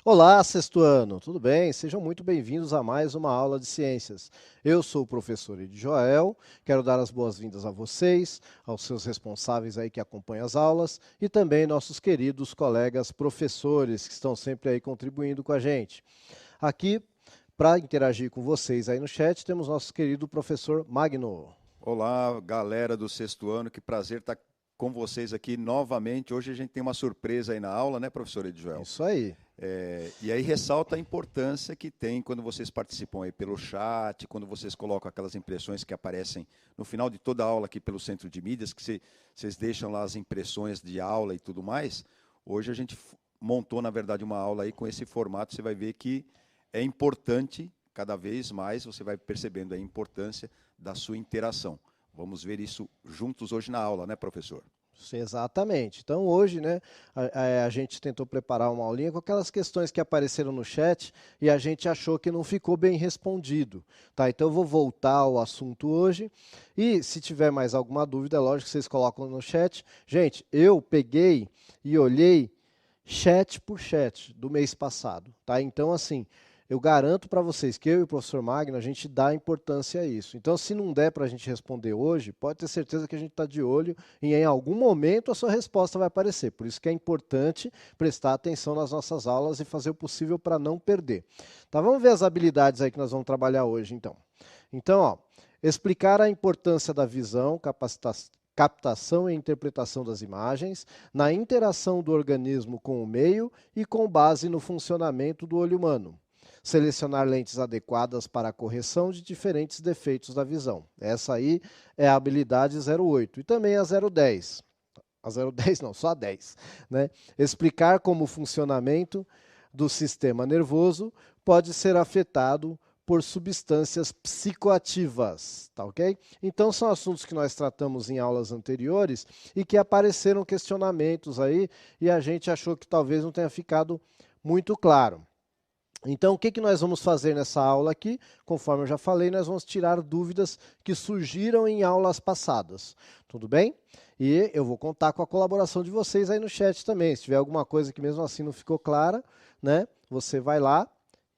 Olá, sexto ano, tudo bem? Sejam muito bem-vindos a mais uma aula de ciências. Eu sou o professor Edi Joel, quero dar as boas-vindas a vocês, aos seus responsáveis aí que acompanham as aulas e também nossos queridos colegas professores que estão sempre aí contribuindo com a gente. Aqui, para interagir com vocês aí no chat, temos nosso querido professor Magno. Olá, galera do sexto ano, que prazer estar com vocês aqui novamente. Hoje a gente tem uma surpresa aí na aula, né, professor Edjoel? Isso aí. E aí ressalta a importância que tem quando vocês participam aí pelo chat, quando vocês colocam aquelas impressões que aparecem no final de toda a aula aqui pelo Centro de Mídias, que vocês deixam lá as impressões de aula e tudo mais. Hoje a gente montou, na verdade, uma aula aí com esse formato. Você vai ver que é importante, cada vez mais, você vai percebendo a importância da sua interação. Vamos ver isso juntos hoje na aula, né, professor? Sim, exatamente. Então, hoje, né, a gente tentou preparar uma aulinha com aquelas questões que apareceram no chat e a gente achou que não ficou bem respondido. Tá? Então, eu vou voltar ao assunto hoje e, se tiver mais alguma dúvida, é lógico que vocês colocam no chat. Gente, eu peguei e olhei chat por chat do mês passado. Tá? Então, assim, eu garanto para vocês que eu e o professor Magno, a gente dá importância a isso. Então, se não der para a gente responder hoje, pode ter certeza que a gente está de olho e em algum momento a sua resposta vai aparecer. Por isso que é importante prestar atenção nas nossas aulas e fazer o possível para não perder. Tá, vamos ver as habilidades aí que nós vamos trabalhar hoje, então. Então, ó, explicar a importância da visão, captação e interpretação das imagens, na interação do organismo com o meio e com base no funcionamento do olho humano. Selecionar lentes adequadas para a correção de diferentes defeitos da visão. Essa aí é a habilidade 08. E também a 010. A 010 não, só a 10. Né? Explicar como o funcionamento do sistema nervoso pode ser afetado por substâncias psicoativas, tá ok? Então são assuntos que nós tratamos em aulas anteriores e que apareceram questionamentos aí e a gente achou que talvez não tenha ficado muito claro. Então, o que nós vamos fazer nessa aula aqui? Conforme eu já falei, nós vamos tirar dúvidas que surgiram em aulas passadas. Tudo bem? E eu vou contar com a colaboração de vocês aí no chat também. Se tiver alguma coisa que mesmo assim não ficou clara, né, você vai lá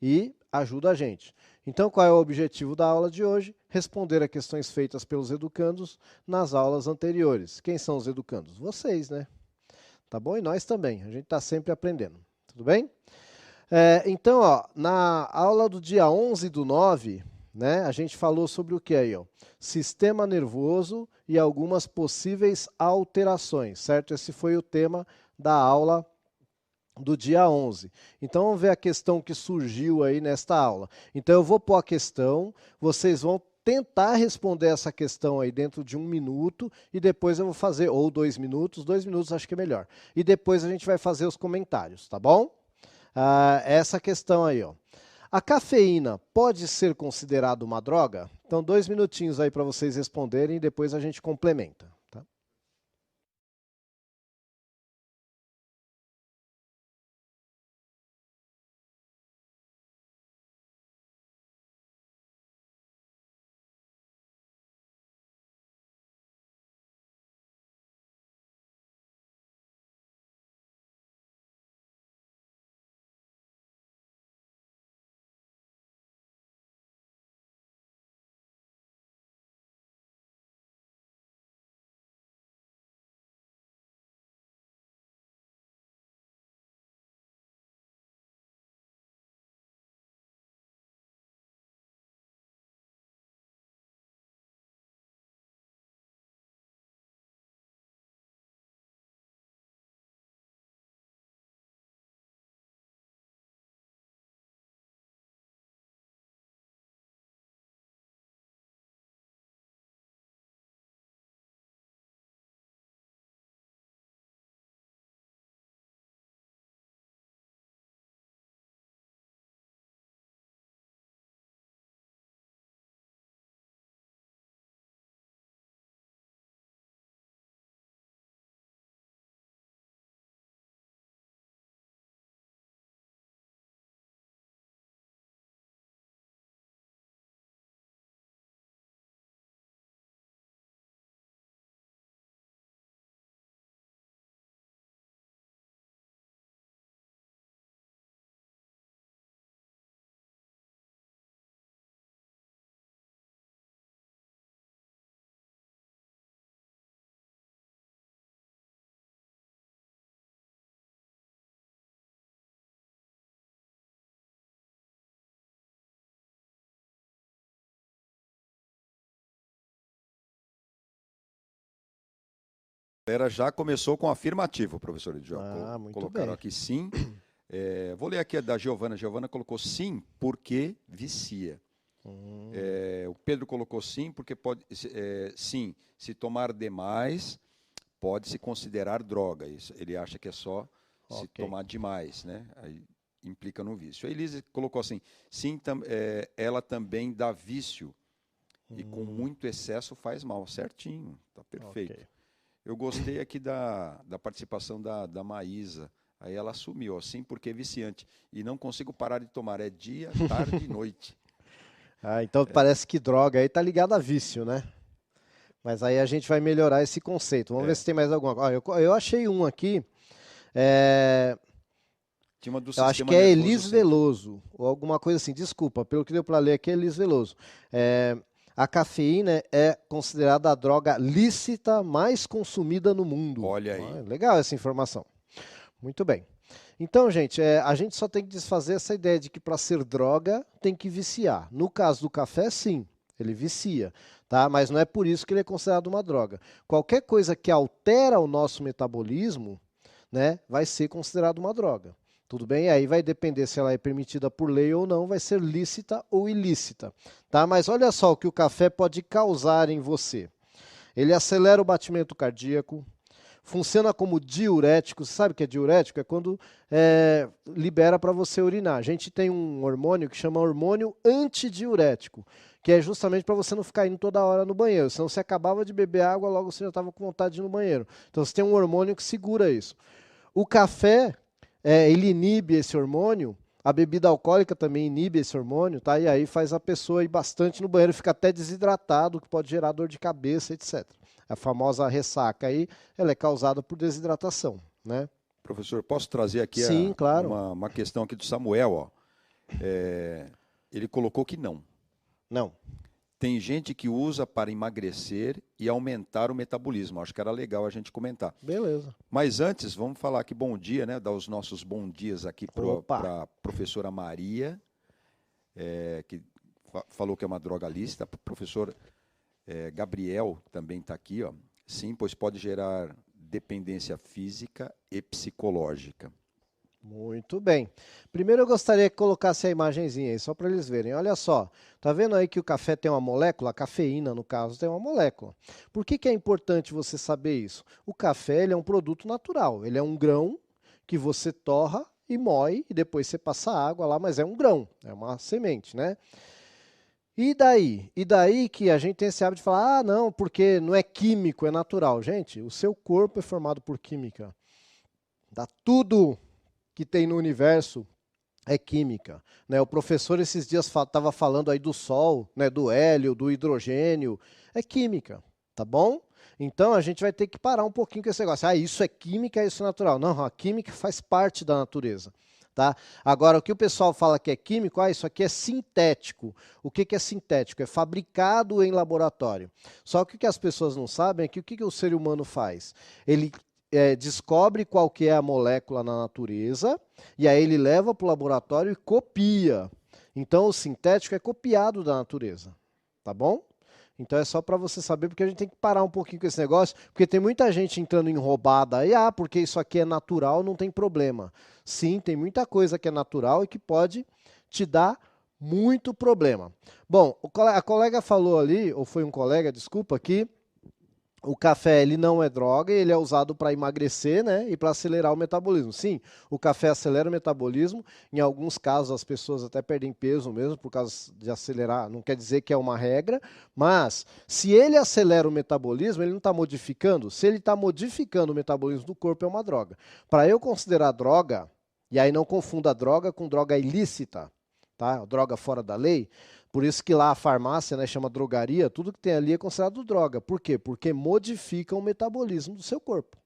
e ajuda a gente. Então, qual é o objetivo da aula de hoje? Responder a questões feitas pelos educandos nas aulas anteriores. Quem são os educandos? Vocês, né? Tá bom? E nós também. A gente está sempre aprendendo. Tudo bem? Então, ó, na aula do dia 11/9, né, a gente falou sobre o que aí? Ó? Sistema nervoso e algumas possíveis alterações, certo? Esse foi o tema da aula do dia 11. Então, vamos ver a questão que surgiu aí nesta aula. Então, eu vou pôr a questão, vocês vão tentar responder essa questão aí dentro de 1 minuto e depois eu vou fazer, ou 2 minutos, 2 minutos acho que é melhor. E depois a gente vai fazer os comentários, tá bom? Essa questão aí, ó. A cafeína pode ser considerada uma droga? Então, 2 minutinhos aí para vocês responderem e depois a gente complementa. Tá? A galera já começou com afirmativo, professor Ediel. Muito Colocaram bem. aqui sim. Vou ler aqui a da Giovana. Giovana colocou sim, porque vicia. O Pedro colocou sim, porque pode. Sim, se tomar demais, pode se considerar droga. Isso, ele acha que é só se tomar demais, né? Aí implica no vício. A Elise colocou assim: sim, ela também dá vício. E com muito excesso faz mal. Certinho, tá perfeito. Ok. Eu gostei aqui da participação da Maísa. Aí ela assumiu, sim, porque é viciante. E não consigo parar de tomar. É dia, tarde e noite. Então parece que droga aí tá ligada a vício, né? Mas aí a gente vai melhorar esse conceito. Vamos ver se tem mais alguma coisa. Eu achei um aqui. Tinha uma do Eu acho sistema que é nervoso Elis central. Veloso, ou alguma coisa assim. Desculpa, pelo que deu para ler aqui é Elis Veloso. A cafeína é considerada a droga lícita mais consumida no mundo. Olha aí. Legal essa informação. Muito bem. Então, gente, a gente só tem que desfazer essa ideia de que para ser droga tem que viciar. No caso do café, sim, ele vicia, tá? Mas não é por isso que ele é considerado uma droga. Qualquer coisa que altera o nosso metabolismo, né, vai ser considerado uma droga. Tudo bem? Aí vai depender se ela é permitida por lei ou não, vai ser lícita ou ilícita, tá? Mas olha só o que o café pode causar em você. Ele acelera o batimento cardíaco, funciona como diurético. Você sabe o que é diurético? É quando libera para você urinar. A gente tem um hormônio que chama hormônio antidiurético, que é justamente para você não ficar indo toda hora no banheiro. Senão você acabava de beber água, logo você já estava com vontade de ir no banheiro. Então você tem um hormônio que segura isso. O café, ele inibe esse hormônio. A bebida alcoólica também inibe esse hormônio, tá? E aí faz a pessoa ir bastante no banheiro, fica até desidratado, que pode gerar dor de cabeça, etc. A famosa ressaca aí, ela é causada por desidratação, né? Professor, posso trazer aqui Sim, claro. uma questão aqui do Samuel, ó. Ele colocou que não. Não. Tem gente que usa para emagrecer e aumentar o metabolismo. Acho que era legal a gente comentar. Beleza. Mas antes, vamos falar aqui bom dia, né? Dar os nossos bons dias aqui para a professora Maria, que falou que é uma droga lícita. Professor Gabriel também está aqui, ó. Sim, pois pode gerar dependência física e psicológica. Muito bem. Primeiro eu gostaria que colocasse a imagenzinha aí, só para eles verem. Olha só, tá vendo aí que o café tem uma molécula? A cafeína, no caso, tem uma molécula. Por que é importante você saber isso? O café ele é um produto natural, ele é um grão que você torra e moe e depois você passa água lá, mas é um grão, é uma semente, né? E daí? E daí que a gente tem esse hábito de falar, não, porque não é químico, é natural. Gente, o seu corpo é formado por química. Tá tudo que tem no universo é química, né? O professor esses dias estava falando aí do sol, né? Do hélio, do hidrogênio, é química, tá bom? Então a gente vai ter que parar um pouquinho com esse negócio. Isso é química, isso é natural. Não, a química faz parte da natureza. Tá? Agora, o que o pessoal fala que é químico, isso aqui é sintético. O que é sintético? É fabricado em laboratório. Só que o que as pessoas não sabem é que o que o ser humano faz? Ele descobre qual que é a molécula na natureza, e aí ele leva para o laboratório e copia. Então, o sintético é copiado da natureza. Tá bom? Então é só para você saber, porque a gente tem que parar um pouquinho com esse negócio, porque tem muita gente entrando em roubada aí, porque isso aqui é natural, não tem problema. Sim, tem muita coisa que é natural e que pode te dar muito problema. Bom, a colega falou ali, ou foi um colega, desculpa, que o café ele não é droga, ele é usado para emagrecer, né, e para acelerar o metabolismo. Sim, o café acelera o metabolismo. Em alguns casos as pessoas até perdem peso mesmo por causa de acelerar. Não quer dizer que é uma regra, mas se ele acelera o metabolismo, ele não está modificando. Se ele está modificando o metabolismo do corpo, é uma droga. Para eu considerar droga, e aí não confunda droga com droga ilícita, tá? Droga fora da lei. Por isso que lá a farmácia, né, chama drogaria, tudo que tem ali é considerado droga. Por quê? Porque modifica o metabolismo do seu corpo.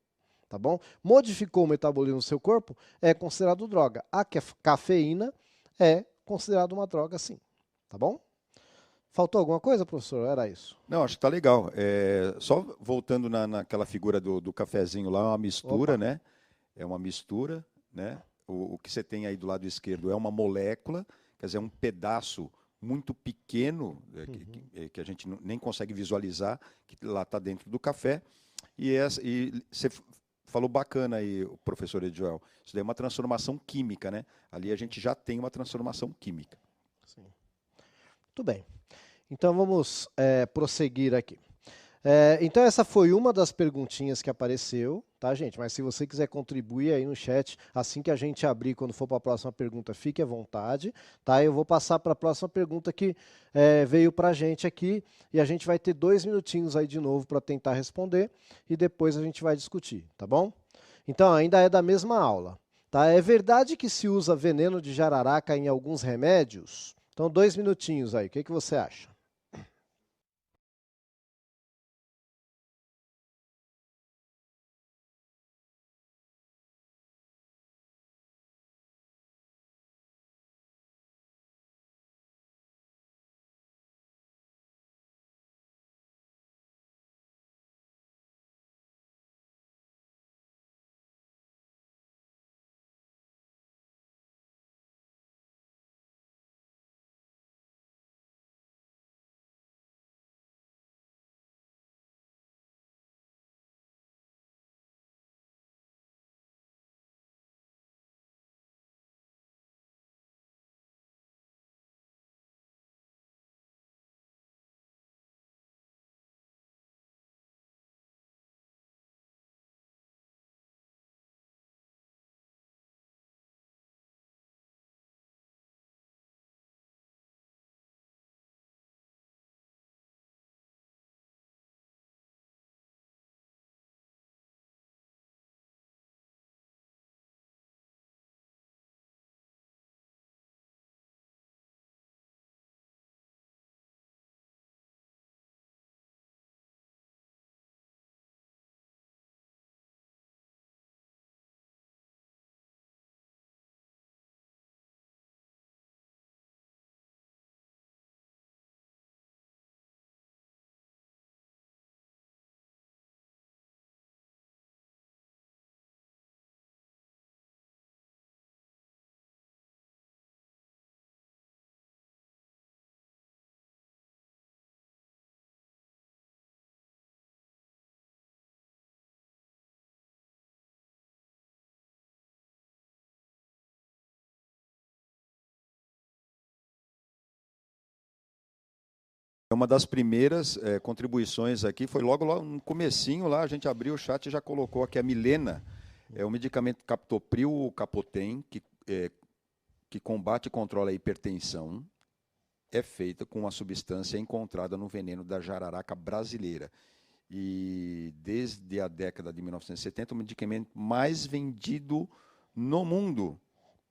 Tá bom? Modificou o metabolismo do seu corpo, é considerado droga. A cafeína é considerada uma droga, sim. Tá bom? Faltou alguma coisa, professor? Era isso? Não, acho que tá legal. Só voltando naquela figura do cafezinho lá, é uma mistura, né? É uma mistura, né? O que você tem aí do lado esquerdo é uma molécula, quer dizer, um pedaço muito pequeno, que a gente nem consegue visualizar, que lá está dentro do café. e você falou bacana aí, o professor Edjoel. Isso daí é uma transformação química, né? Ali a gente já tem uma transformação química. Sim. Muito bem. Então vamos prosseguir aqui. Então essa foi uma das perguntinhas que apareceu, tá, gente? Mas se você quiser contribuir aí no chat, assim que a gente abrir, quando for para a próxima pergunta, fique à vontade, tá? Eu vou passar para a próxima pergunta que veio para a gente aqui e a gente vai ter 2 minutinhos aí de novo para tentar responder e depois a gente vai discutir, tá bom? Então ainda é da mesma aula, tá? É verdade que se usa veneno de jararaca em alguns remédios? Então 2 minutinhos aí, o que você acha? Uma das primeiras contribuições aqui foi logo no comecinho lá, a gente abriu o chat e já colocou aqui a Milena. É o medicamento captopril capotem, que combate e controla a hipertensão, é feita com uma substância encontrada no veneno da jararaca brasileira. E desde a década de 1970, o medicamento mais vendido no mundo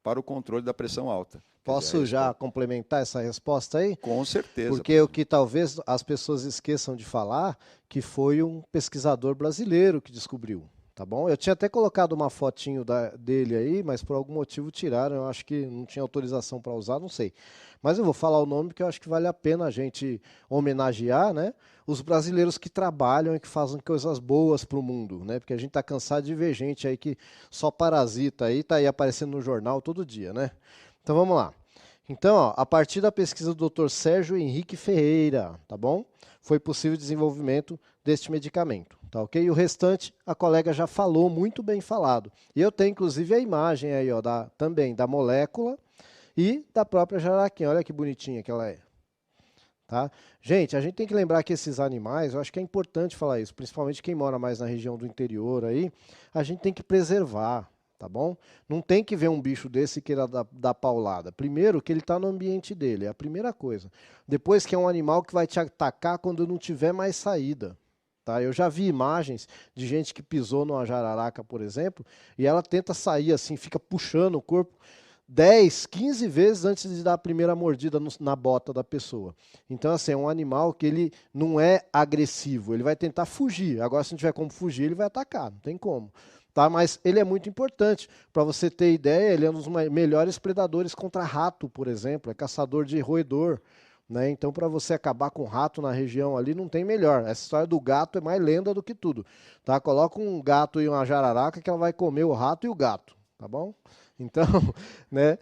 para o controle da pressão alta. Posso já complementar essa resposta aí? Com certeza. Porque o que talvez as pessoas esqueçam de falar, que foi um pesquisador brasileiro que descobriu, tá bom? Eu tinha até colocado uma fotinho dele aí, mas por algum motivo tiraram, eu acho que não tinha autorização para usar, não sei. Mas eu vou falar o nome porque eu acho que vale a pena a gente homenagear, né, os brasileiros que trabalham e que fazem coisas boas para o mundo, né? Porque a gente está cansado de ver gente aí que só parasita aí, tá aí aparecendo no jornal todo dia, né? Então vamos lá. Então, ó, a partir da pesquisa do Dr. Sérgio Henrique Ferreira, tá bom? Foi possível o desenvolvimento deste medicamento, tá ok? E o restante a colega já falou, muito bem falado. E eu tenho inclusive a imagem aí, ó, também da molécula e da própria jararaquinha. Olha que bonitinha que ela é. Tá? Gente, a gente tem que lembrar que esses animais, eu acho que é importante falar isso, principalmente quem mora mais na região do interior aí, a gente tem que preservar. Tá bom? Não tem que ver um bicho desse e queira dar paulada. Primeiro, que ele está no ambiente dele, é a primeira coisa. Depois, que é um animal que vai te atacar quando não tiver mais saída. Tá? Eu já vi imagens de gente que pisou numa jararaca, por exemplo, e ela tenta sair assim, fica puxando o corpo 10, 15 vezes antes de dar a primeira mordida na bota da pessoa. Então, assim, é um animal que ele não é agressivo, ele vai tentar fugir. Agora, se não tiver como fugir, ele vai atacar, não tem como. Tá? Mas ele é muito importante. Para você ter ideia, ele é um dos melhores predadores contra rato, por exemplo. É caçador de roedor. Né? Então, para você acabar com rato na região ali, não tem melhor. Essa história do gato é mais lenda do que tudo. Tá? Coloca um gato e uma jararaca que ela vai comer o rato e o gato. Tá bom? Então, né,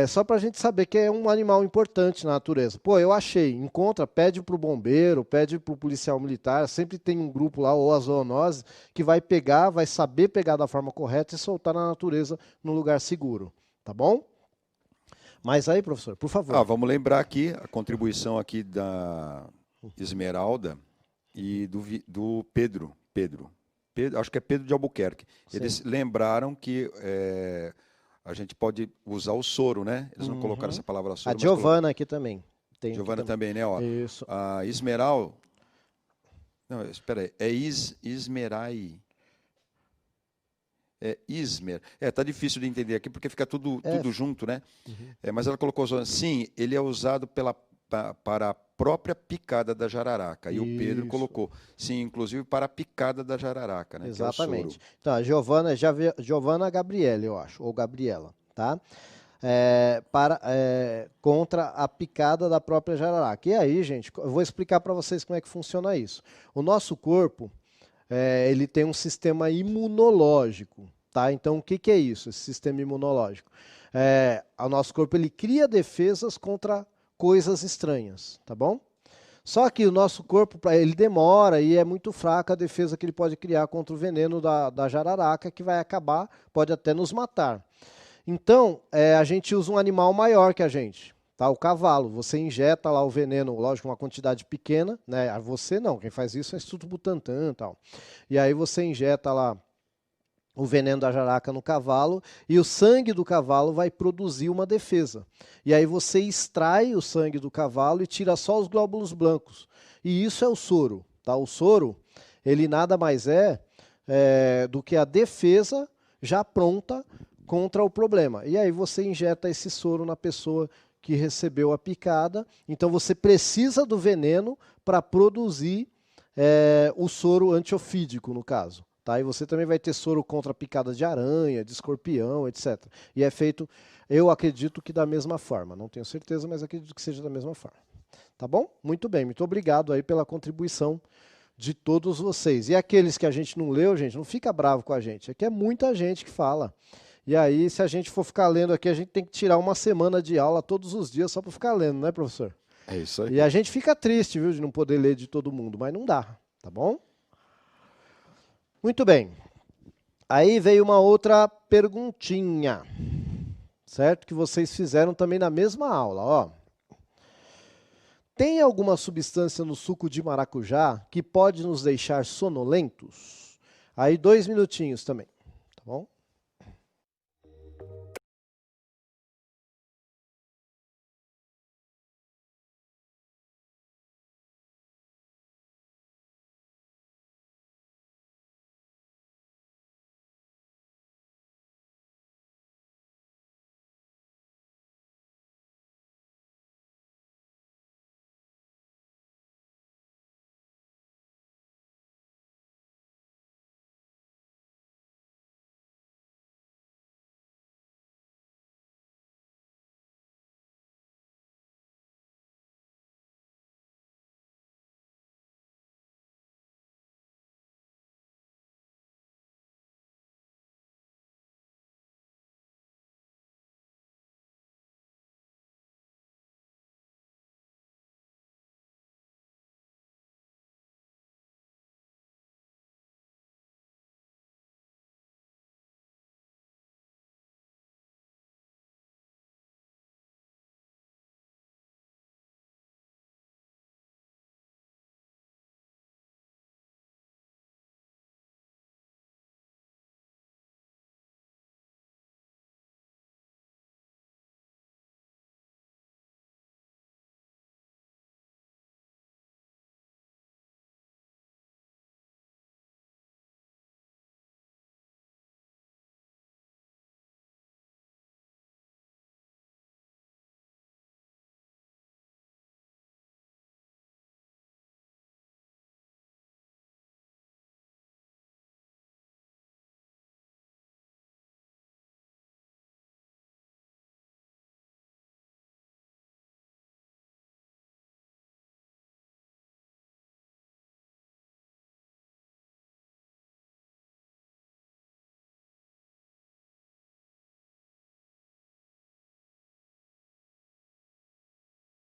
só para a gente saber que é um animal importante na natureza. Pô, eu achei, encontra, pede para o bombeiro, pede para o policial militar, sempre tem um grupo lá, ou a zoonose, que vai pegar, vai saber pegar da forma correta e soltar na natureza num lugar seguro, tá bom? Mas aí, professor, por favor. Vamos lembrar aqui a contribuição aqui da Esmeralda e do Pedro. Acho que é Pedro de Albuquerque. Eles Sim. lembraram que a gente pode usar o soro, né? Eles não colocaram Uhum. essa palavra A soro, mas colocaram. Giovana aqui também. Tem aqui Giovana também. também, né? Ó, Isso. a Esmeral. Não, espera aí. É Ismerai. É Ismer. Tá difícil de entender aqui porque fica É. tudo junto, né? Uhum. Mas ela colocou sim, ele é usado para a própria picada da jararaca. E o Pedro Isso. colocou, sim, inclusive para a picada da jararaca, né? Que é o soro. Exatamente. Então, a Giovana, Giovana Gabriele, eu acho, ou Gabriela, tá? Contra a picada da própria jararaca. E aí, gente, eu vou explicar para vocês como é que funciona isso. O nosso corpo, ele tem um sistema imunológico, tá? Então, o que, que é isso, esse sistema imunológico? O nosso corpo, ele cria defesas contra coisas estranhas, tá bom? Só que o nosso corpo, ele demora e é muito fraca a defesa que ele pode criar contra o veneno da jararaca, que vai acabar, pode até nos matar. Então, a gente usa um animal maior que a gente, tá? O cavalo. Você injeta lá o veneno, lógico, uma quantidade pequena, né? Você não, quem faz isso é o Instituto Butantan e tal. E aí você injeta lá o veneno da jararaca no cavalo e o sangue do cavalo vai produzir uma defesa. E aí você extrai o sangue do cavalo e tira só os glóbulos blancos. E isso é o soro, tá? O soro, ele nada mais do que a defesa já pronta contra o problema. E aí você injeta esse soro na pessoa que recebeu a picada. Então você precisa do veneno para produzir o soro antiofídico, no caso. Tá? E você também vai ter soro contra picadas de aranha, de escorpião, etc. E é feito, eu acredito que da mesma forma. Não tenho certeza, mas acredito que seja da mesma forma. Tá bom? Muito bem, muito obrigado aí pela contribuição de todos vocês. E aqueles que a gente não leu, gente, não fica bravo com a gente. Aqui é muita gente que fala. E aí, se a gente for ficar lendo aqui, a gente tem que tirar uma semana de aula todos os dias só para ficar lendo, né, professor? É isso aí. E a gente fica triste, viu, de não poder ler de todo mundo, mas não dá, tá bom? Muito bem. Aí veio uma outra perguntinha, certo? Que vocês fizeram também na mesma aula, ó. Tem alguma substância no suco de maracujá que pode nos deixar sonolentos? Aí 2 minutinhos também, tá bom?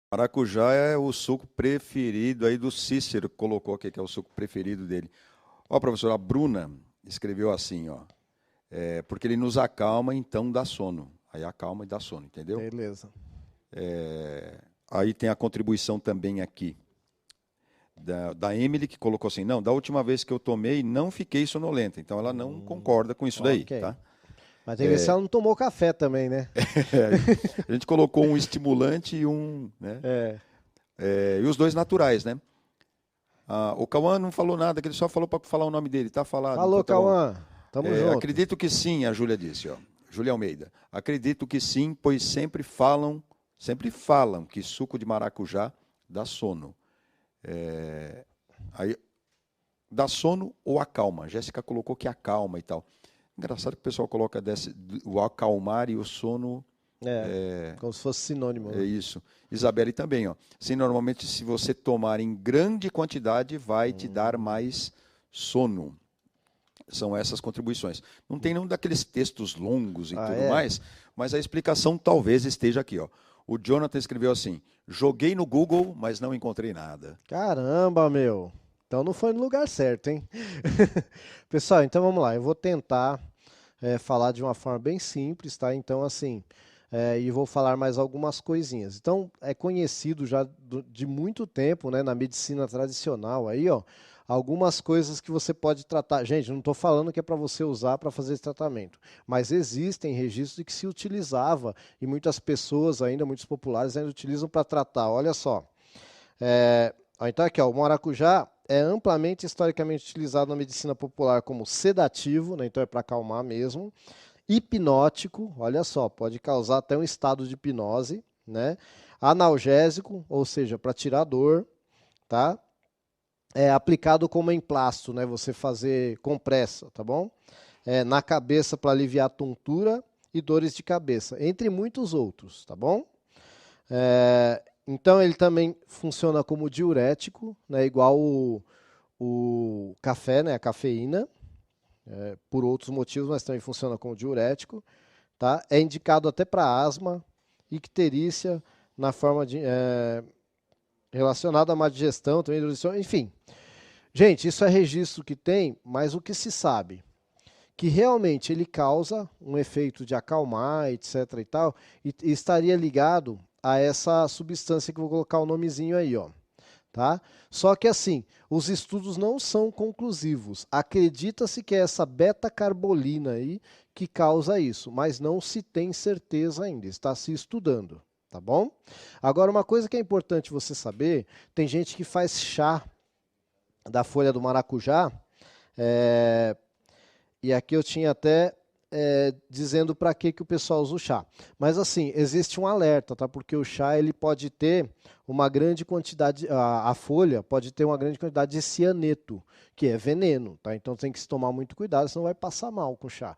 Maracujá é o suco preferido aí do Cícero, colocou aqui que é o suco preferido dele. Ó, professor, a Bruna escreveu assim, ó, porque ele nos acalma, então dá sono. Aí acalma e dá sono, entendeu? Beleza. Aí tem a contribuição também aqui da Emily, que colocou assim, não, da última vez que eu tomei, não fiquei sonolenta. Então ela não concorda com isso daí, Ok. tá? Mas tem que ver se ela não tomou café também, né? A gente colocou um estimulante e um, né? É. E os dois naturais, né? O Cauã não falou nada, que ele só falou para falar o nome dele, tá falado. Falou, Então tá bom. Cauã. Tamo junto. Acredito que sim, a Júlia disse, ó. Júlia Almeida. Acredito que sim, pois sempre falam que suco de maracujá dá sono. Aí, dá sono ou acalma? A Jéssica colocou que acalma e tal. Engraçado que o pessoal coloca o acalmar e o sono. Como se fosse sinônimo. É isso. Isabelle também, ó. Sim, normalmente, se você tomar em grande quantidade, vai te dar mais sono. São essas contribuições. Não tem nenhum daqueles textos longos e tudo mais, mas a explicação talvez esteja aqui, ó. O Jonathan escreveu assim: joguei no Google, mas não encontrei nada. Caramba, meu. Então não foi no lugar certo, hein? Pessoal, então vamos lá. Eu vou tentar falar de uma forma bem simples, tá? Então, assim, e vou falar mais algumas coisinhas. Então, é conhecido já de muito tempo, né, na medicina tradicional aí, ó, algumas coisas que você pode tratar. Gente, não estou falando que é para você usar para fazer esse tratamento, mas existem registros de que se utilizava e muitas pessoas ainda, muitos populares ainda utilizam para tratar. Olha só. Então aqui, ó, o maracujá é amplamente historicamente utilizado na medicina popular como sedativo, né, então é para acalmar mesmo, hipnótico, olha só, pode causar até um estado de hipnose, né? Analgésico, ou seja, para tirar dor, tá? É aplicado como emplasto, né? Você fazer compressa, tá bom? Na cabeça para aliviar tontura e dores de cabeça, entre muitos outros, tá bom? Então ele também funciona como diurético, né? Igual o café, né? A cafeína, por outros motivos, mas também funciona como diurético. Tá? É indicado até para asma, icterícia, na forma de relacionada à má digestão, também, enfim. Gente, isso é registro que tem, mas o que se sabe? Que realmente ele causa um efeito de acalmar, etc. e tal, e estaria ligado a essa substância que eu vou colocar o nomezinho aí, ó. Tá? Só que assim, os estudos não são conclusivos. Acredita-se que é essa beta-carbolina aí que causa isso, mas não se tem certeza ainda, está se estudando, tá bom? Agora, uma coisa que é importante você saber, tem gente que faz chá da folha do maracujá, e aqui eu tinha até dizendo para que o pessoal usa o chá. Mas assim, existe um alerta, tá? Porque o chá ele pode ter uma grande quantidade, a folha pode ter uma grande quantidade de cianeto, que é veneno, tá? Então tem que se tomar muito cuidado, senão vai passar mal com o chá.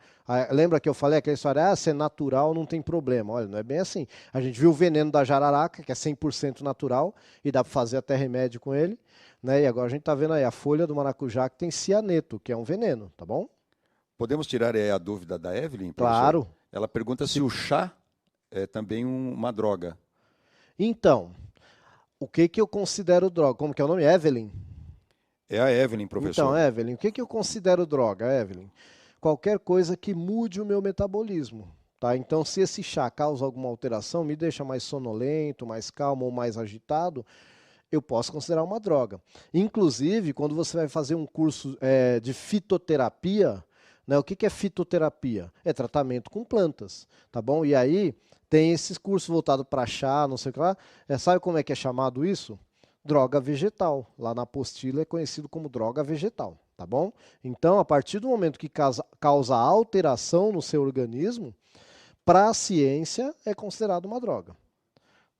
Lembra que eu falei aquela história, se é natural não tem problema. Olha, não é bem assim. A gente viu o veneno da jararaca, que é 100% natural, e dá para fazer até remédio com ele, né? E agora a gente está vendo aí a folha do maracujá que tem cianeto, que é um veneno, tá bom? Podemos tirar a dúvida da Evelyn, professor? Claro. Ela pergunta se o chá é também uma droga. Então, o que eu considero droga? Como que é o nome? Evelyn? É a Evelyn, professor. Então, Evelyn, o que eu considero droga, Evelyn? Qualquer coisa que mude o meu metabolismo. Tá? Então, se esse chá causa alguma alteração, me deixa mais sonolento, mais calmo ou mais agitado, eu posso considerar uma droga. Inclusive, quando você vai fazer um curso de fitoterapia, né, o que é fitoterapia? É tratamento com plantas, tá bom? E aí tem esses cursos voltados para chá, não sei o que lá. Sabe como é que é chamado isso? Droga vegetal. Lá na apostila é conhecido como droga vegetal, tá bom? Então, a partir do momento que causa alteração no seu organismo, para a ciência é considerado uma droga.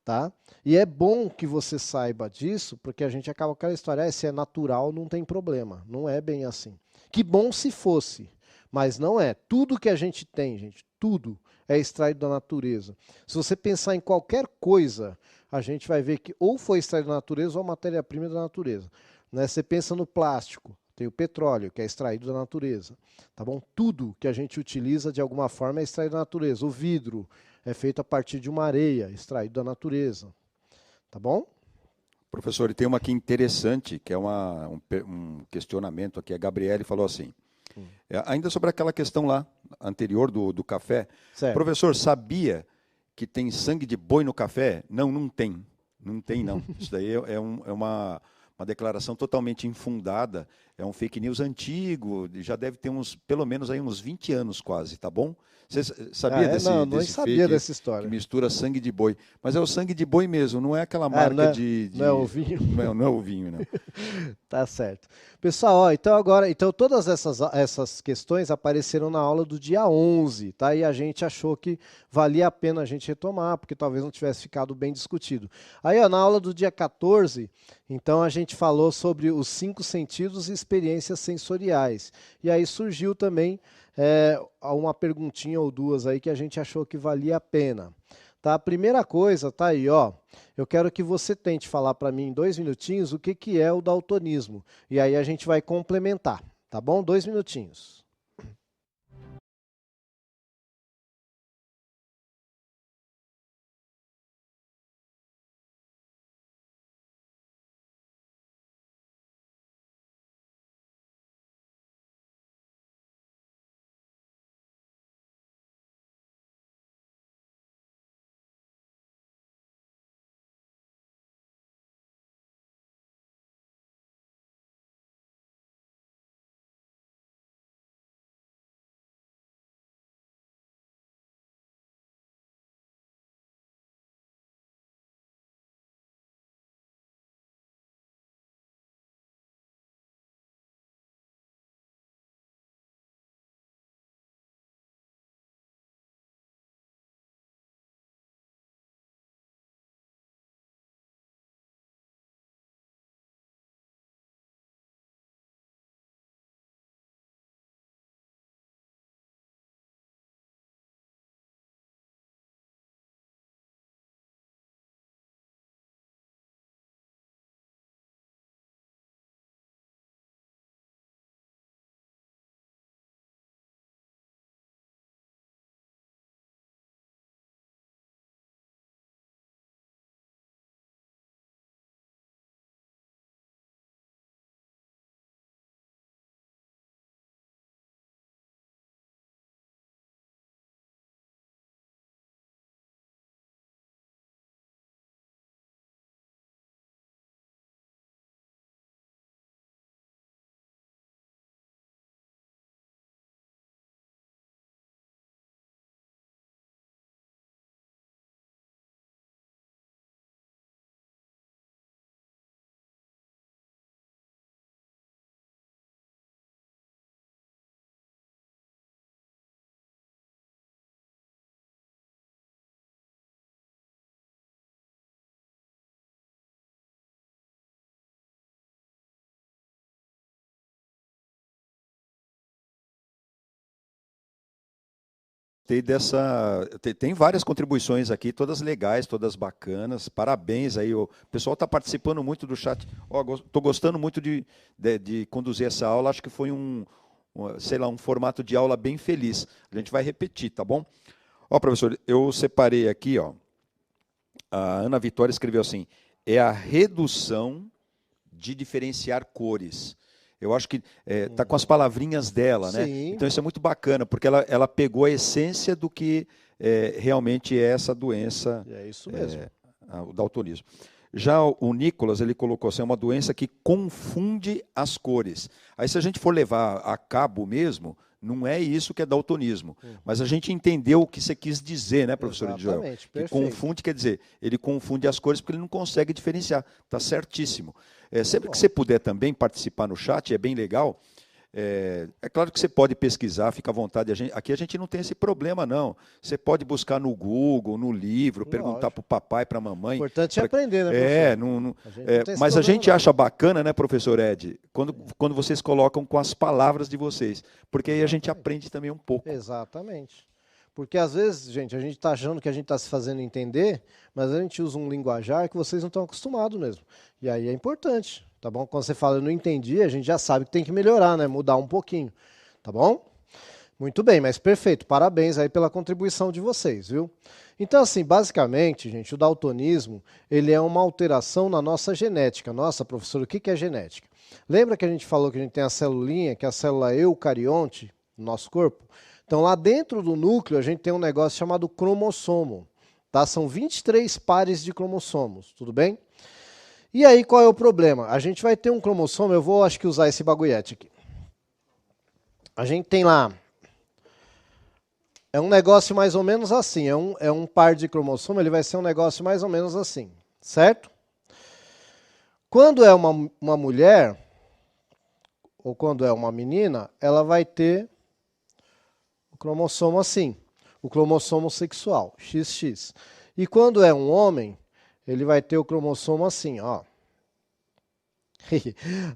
Tá? E é bom que você saiba disso, porque a gente acaba com aquela história, se é natural não tem problema. Não é bem assim. Que bom se fosse, mas não é. Tudo que a gente tem, gente, tudo é extraído da natureza. Se você pensar em qualquer coisa, a gente vai ver que ou foi extraído da natureza ou a matéria-prima é da natureza. Né? Você pensa no plástico, tem o petróleo, que é extraído da natureza. Tá bom? Tudo que a gente utiliza de alguma forma é extraído da natureza. O vidro é feito a partir de uma areia, extraído da natureza. tá bom? Professor, e tem uma aqui interessante, que é um questionamento aqui. A Gabriele falou assim, ainda sobre aquela questão lá, anterior do café. Certo. Professor, sabia que tem sangue de boi no café? Não, não tem. Não tem, não. Isso daí é uma declaração totalmente infundada, é um fake news antigo, já deve ter pelo menos aí uns 20 anos quase, tá bom? Você sabia não sabia fake dessa história. que mistura sangue de boi? Mas é o sangue de boi mesmo, não é aquela marca Não é o vinho? Não é o vinho, não. Tá certo. Pessoal, ó, então todas essas questões apareceram na aula do dia 11, tá? E a gente achou que valia a pena a gente retomar, porque talvez não tivesse ficado bem discutido. Aí, ó, na aula do dia 14, então a gente falou sobre os 5 sentidos e experiências sensoriais. E aí surgiu também uma perguntinha ou duas aí que a gente achou que valia a pena. Tá? A primeira coisa, tá aí, ó. Eu quero que você tente falar para mim em 2 minutinhos o que é o daltonismo. E aí a gente vai complementar, tá bom? 2 minutinhos. Tem várias contribuições aqui, todas legais, todas bacanas. Parabéns aí, o pessoal está participando muito do chat. Estou gostando muito de conduzir essa aula. Acho que foi sei lá, um formato de aula bem feliz. A gente vai repetir, tá bom? Ó, professor, eu separei aqui, ó. A Ana Vitória escreveu assim: é a redução de diferenciar cores. Eu acho que está com as palavrinhas dela, né? Sim. Então isso é muito bacana, porque ela pegou a essência do que realmente é essa doença, É isso mesmo. o daltonismo. Já o Nicolas, ele colocou assim, é uma doença que confunde as cores. Aí se a gente for levar a cabo mesmo, não é isso que é daltonismo. Mas a gente entendeu o que você quis dizer, né, professor Edjoel? Que confunde, quer dizer, ele confunde as cores porque ele não consegue diferenciar. Está certíssimo. Sempre que você puder também participar no chat, é bem legal. É claro que você pode pesquisar, fica à vontade. Aqui a gente não tem esse problema, não. Você pode buscar no Google, no livro, perguntar para o papai, para a mamãe. O importante é aprender, né, professor? Mas a gente acha bacana, né, professor Ed, quando vocês colocam com as palavras de vocês, porque aí a gente aprende também um pouco. Exatamente. Porque às vezes, gente, a gente está achando que a gente está se fazendo entender, mas a gente usa um linguajar que vocês não estão acostumados mesmo. E aí é importante, tá bom? Quando você fala eu não entendi, a gente já sabe que tem que melhorar, né? Mudar um pouquinho, tá bom? Muito bem, mas perfeito. Parabéns aí pela contribuição de vocês, viu? Então, assim, basicamente, gente, o daltonismo, ele é uma alteração na nossa genética. Nossa, professor, o que é genética? Lembra que a gente falou que a gente tem a celulinha, que é a célula eucarionte no nosso corpo? Então, lá dentro do núcleo, a gente tem um negócio chamado cromossomo. Tá? São 23 pares de cromossomos, tudo bem? E aí, qual é o problema? A gente vai ter um cromossomo, eu vou, acho que, usar esse bagulhete aqui. A gente tem lá... É um negócio mais ou menos assim, é um par de cromossomo, ele vai ser um negócio mais ou menos assim, certo? Quando é uma mulher, ou quando é uma menina, ela vai ter o cromossomo assim, o cromossomo sexual, XX. E quando é um homem, ele vai ter o cromossomo assim, ó.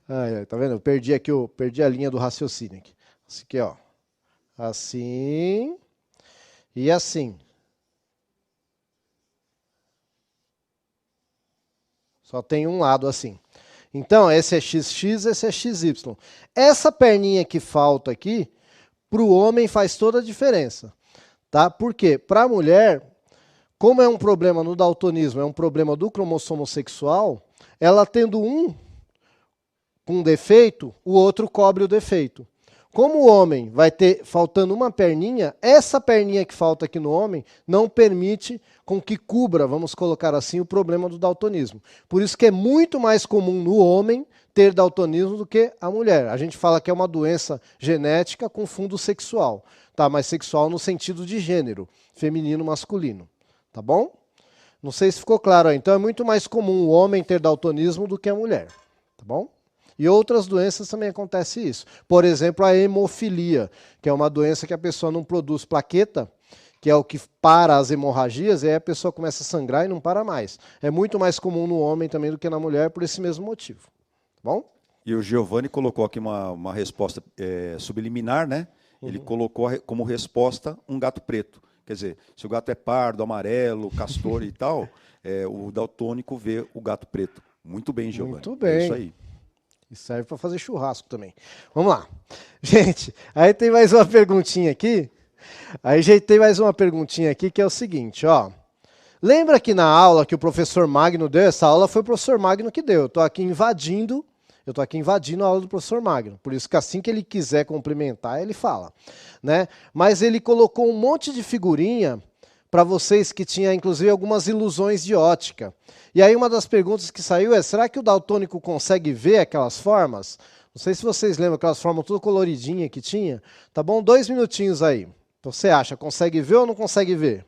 Ai, tá vendo? Eu perdi aqui, perdi a linha do raciocínio aqui. Assim aqui, ó. Assim e assim. Só tem um lado assim. Então, esse é XX, esse é XY. Essa perninha que falta aqui, para o homem faz toda a diferença. Tá? Por quê? Para a mulher, como é um problema no daltonismo, é um problema do cromossomo sexual, ela tendo um com defeito, o outro cobre o defeito. Como o homem vai ter faltando uma perninha, essa perninha que falta aqui no homem não permite com que cubra, vamos colocar assim, o problema do daltonismo. Por isso que é muito mais comum no homem ter daltonismo do que a mulher. A gente fala que é uma doença genética com fundo sexual, tá? Mas sexual no sentido de gênero, feminino, masculino, tá bom? Não sei se ficou claro aí. Então é muito mais comum o homem ter daltonismo do que a mulher, tá bom? E outras doenças também acontece isso. Por exemplo, a hemofilia, que é uma doença que a pessoa não produz plaqueta, que é o que para as hemorragias, e aí a pessoa começa a sangrar e não para mais. É muito mais comum no homem também do que na mulher por esse mesmo motivo. Tá bom? E o Giovanni colocou aqui uma resposta subliminar, né? Ele colocou como resposta um gato preto. Quer dizer, se o gato é pardo, amarelo, castor e tal, o daltônico vê o gato preto. Muito bem, Giovanni. Muito É isso bem. aí. E serve para fazer churrasco também. Vamos lá. Gente, aí tem mais uma perguntinha aqui. Aí gente, tem mais uma perguntinha aqui que é o seguinte, ó. Lembra que na aula que o professor Magno deu? Essa aula foi o professor Magno que deu. Eu estou aqui invadindo a aula do professor Magno. Por isso que assim que ele quiser complementar, ele fala, né? Mas ele colocou um monte de figurinha para vocês que tinha inclusive algumas ilusões de ótica. E aí uma das perguntas que saiu é: será que o daltônico consegue ver aquelas formas? Não sei se vocês lembram aquelas formas tudo coloridinha que tinha. Tá bom? 2 minutinhos aí. Você acha, consegue ver ou não consegue ver?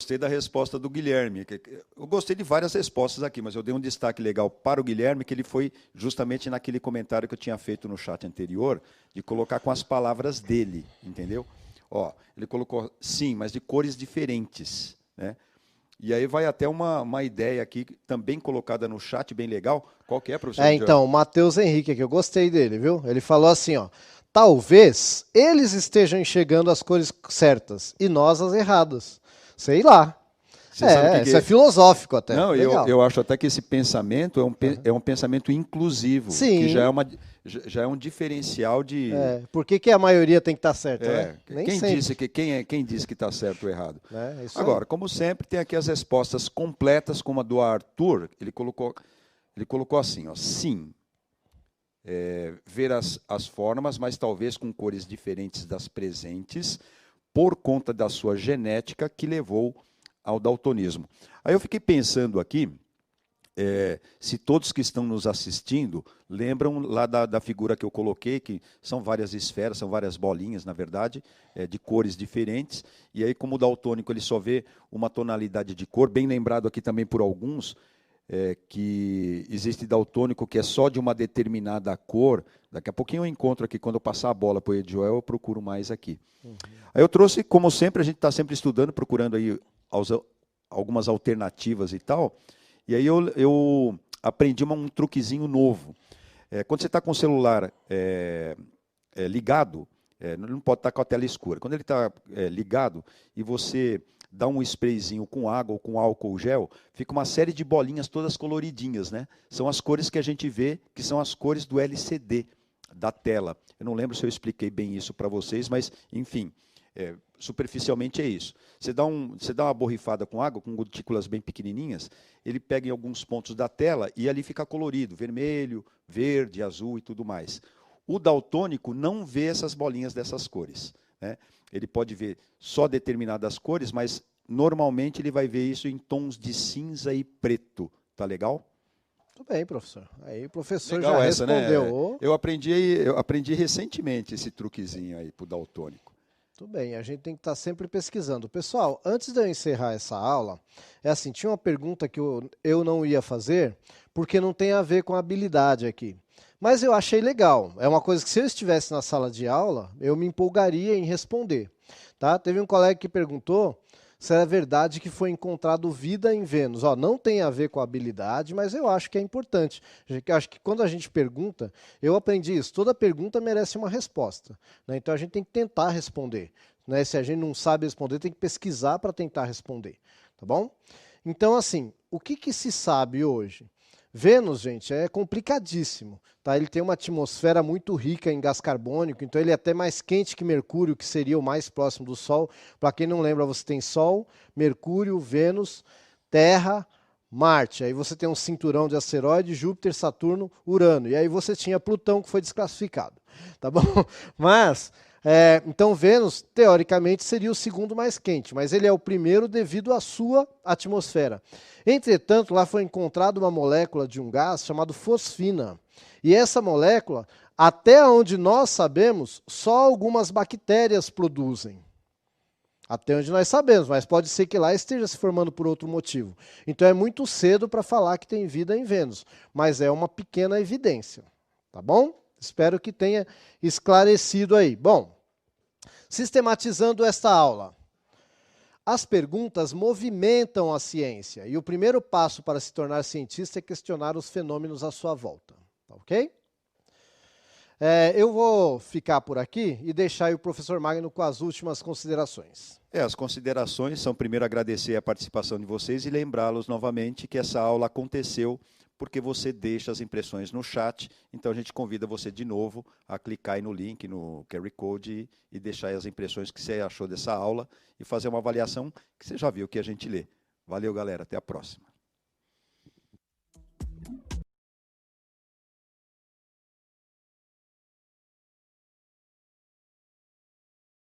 gostei da resposta do Guilherme. Eu gostei de várias respostas aqui, mas eu dei um destaque legal para o Guilherme, que ele foi justamente naquele comentário que eu tinha feito no chat anterior, de colocar com as palavras dele, entendeu? Ó, ele colocou, sim, mas de cores diferentes, né? E aí vai até uma ideia aqui, também colocada no chat, bem legal. Qual que é, professor? Então, o Matheus Henrique aqui, eu gostei dele, viu? Ele falou assim, ó, talvez eles estejam enxergando as cores certas e nós as erradas. Sei lá. Isso é filosófico até. Não, eu acho até que esse pensamento é um pensamento inclusivo, Sim. que já é um diferencial de... Por que a maioria tem que estar certa, né? Quem disse que está certo ou errado? Agora, como sempre, tem aqui as respostas completas, como a do Arthur, ele colocou assim, ó, sim, ver as formas, mas talvez com cores diferentes das presentes, por conta da sua genética que levou ao daltonismo. Aí eu fiquei pensando aqui, se todos que estão nos assistindo lembram lá da figura que eu coloquei, que são várias esferas, são várias bolinhas, na verdade, de cores diferentes, e aí como o daltônico ele só vê uma tonalidade de cor, bem lembrado aqui também por alguns, que existe daltônico que é só de uma determinada cor. Daqui a pouquinho eu encontro aqui, quando eu passar a bola para o Edjoel, eu procuro mais aqui. Aí eu trouxe, como sempre, a gente está sempre estudando, procurando aí algumas alternativas e tal, e aí eu aprendi um truquezinho novo. Quando você está com o celular ligado, não pode estar com a tela escura. Quando ele está ligado e você dá um sprayzinho com água ou com álcool gel, fica uma série de bolinhas todas coloridinhas, né? São as cores que a gente vê, que são as cores do LCD da tela. Eu não lembro se eu expliquei bem isso para vocês, mas, enfim, superficialmente é isso. Você dá uma borrifada com água, com gotículas bem pequenininhas, ele pega em alguns pontos da tela e ali fica colorido, vermelho, verde, azul e tudo mais. O daltônico não vê essas bolinhas dessas cores, né? Ele pode ver só determinadas cores, mas normalmente ele vai ver isso em tons de cinza e preto. Tá legal? Tudo bem, professor. Aí o professor legal já essa, respondeu. Né? Eu aprendi recentemente esse truquezinho aí pro daltônico. Tudo bem, a gente tem que estar sempre pesquisando. Pessoal, antes de eu encerrar essa aula, tinha uma pergunta que eu não ia fazer, porque não tem a ver com a habilidade aqui. Mas eu achei legal. É uma coisa que, se eu estivesse na sala de aula, eu me empolgaria em responder. Tá? Teve um colega que perguntou se era verdade que foi encontrado vida em Vênus. Não tem a ver com a habilidade, mas eu acho que é importante. Eu acho que quando a gente pergunta, eu aprendi isso, toda pergunta merece uma resposta, né? Então a gente tem que tentar responder, né? Se a gente não sabe responder, tem que pesquisar para tentar responder, tá bom? Então, assim, o que se sabe hoje? Vênus, gente, é complicadíssimo. Tá? Ele tem uma atmosfera muito rica em gás carbônico, então ele é até mais quente que Mercúrio, que seria o mais próximo do Sol. Para quem não lembra, você tem Sol, Mercúrio, Vênus, Terra, Marte. Aí você tem um cinturão de asteroides, Júpiter, Saturno, Urano. E aí você tinha Plutão, que foi desclassificado. Tá bom? Mas... então Vênus, teoricamente, seria o segundo mais quente, mas ele é o primeiro devido à sua atmosfera. Entretanto, lá foi encontrada uma molécula de um gás chamado fosfina. E essa molécula, até onde nós sabemos, só algumas bactérias produzem. Até onde nós sabemos, mas pode ser que lá esteja se formando por outro motivo. Então é muito cedo para falar que tem vida em Vênus, mas é uma pequena evidência. Tá bom? Espero que tenha esclarecido aí. Bom, sistematizando esta aula. As perguntas movimentam a ciência e o primeiro passo para se tornar cientista é questionar os fenômenos à sua volta. Tá ok? Eu vou ficar por aqui e deixar aí o professor Magno com as últimas considerações. As considerações são, primeiro, agradecer a participação de vocês e lembrá-los novamente que essa aula aconteceu porque você deixa as impressões no chat, então a gente convida você de novo a clicar aí no link, no QR Code e deixar as impressões que você achou dessa aula e fazer uma avaliação que você já viu que a gente lê. Valeu, galera, até a próxima.